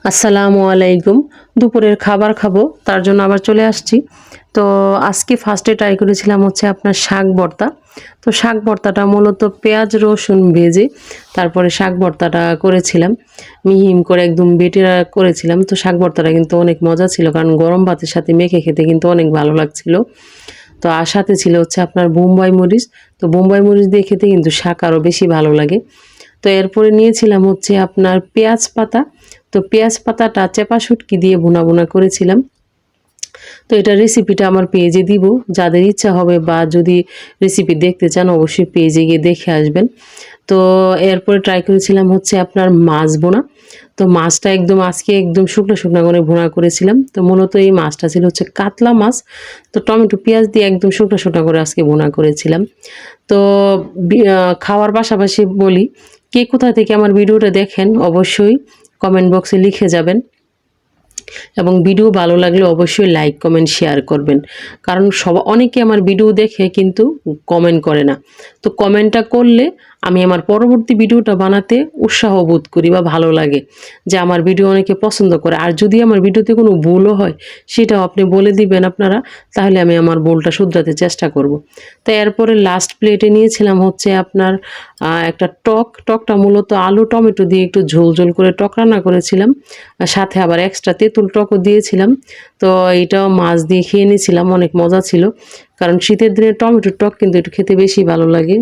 আসসালামু আলাইকুম। দুপুরের খাবার খাবো, তার জন্য আবার চলে আসছি। তো আজকে ফার্স্টে ট্রাই করেছিলাম হচ্ছে আপনার শাক ভর্তা। তো শাক ভর্তাটা মূলত পেঁয়াজ রসুন ভেজে তারপরে শাক ভর্তাটা করেছিলাম। মিহিম করে একদম বেটে করেছিলাম। তো শাক ভর্তাটা কিন্তু অনেক মজা ছিল, কারণ গরম ভাতের সাথে মেখে খেতে কিন্তু অনেক ভালো লাগছিল। তো আর সাথে ছিল হচ্ছে আপনার বোম্বাই মরিচ। তো বোম্বাই মরিচ দিয়ে খেতে কিন্তু শাক আরও বেশি ভালো লাগে। তো এরপরে নিয়েছিলাম হচ্ছে আপনার পেঁয়াজ পাতা। তো পেঁয়াজ পাতাটা চেপা শুটকি দিয়ে ভুনা ভুনা করেছিলাম। তো এটা রেসিপিটা আমার পেজে দিব, যাদের ইচ্ছা হবে বা যদি রেসিপি দেখতে চান অবশ্যই পেজে গিয়ে দেখে আসবেন। তো এরপরে ট্রাই করেছিলাম হচ্ছে আপনার মাছ ভুনা। তো মাছটা আজকে একদম শুকনো শুকনো করে ভুনা করেছিলাম। তো মূলত এই মাছটা ছিল হচ্ছে কাতলা মাছ। তো টমেটো পেঁয়াজ দিয়ে একদম শুকনো শুকনো করে আজকে ভুনা করেছিলাম। তো খাওয়ার পাশাপাশি বলি, কে কোথা থেকে আমার ভিডিওটা দেখেন অবশ্যই কমেন্ট বক্সে লিখে যাবেন, এবং ভিডিও ভালো লাগলে অবশ্যই লাইক কমেন্ট শেয়ার করবেন। কারণ অনেকে আমার ভিডিও দেখে কিন্তু কমেন্ট করে না। তো কমেন্টটা করলে আমি আমার পরবর্তী ভিডিওটা বানাতে উৎসাহ বোধ করি বা ভালো লাগে যে আমার ভিডিও অনেকে পছন্দ করে। আর যদি আমার ভিডিওতে কোনো ভুলও হয় সেটাও আপনি বলে দিবেন আপনারা, তাহলে আমি আমার ভুলটা শুধরাতে চেষ্টা করব। তো এরপরে লাস্ট প্লেটে নিয়েছিলাম হচ্ছে আপনার একটা টকটা মূলত আলু টমেটো দিয়ে একটু ঝোল ঝোল করে টক রান্না করেছিলাম। সাথে আবার এক্সট্রা তেঁতুল টকও দিয়েছিলাম। তো এটাও মাছ দিয়ে খেয়ে নিয়েছিলাম, অনেক মজা ছিল। কারণ শীতের দিনে টমেটোর টক কিন্তু একটু খেতে বেশি ভালো লাগে।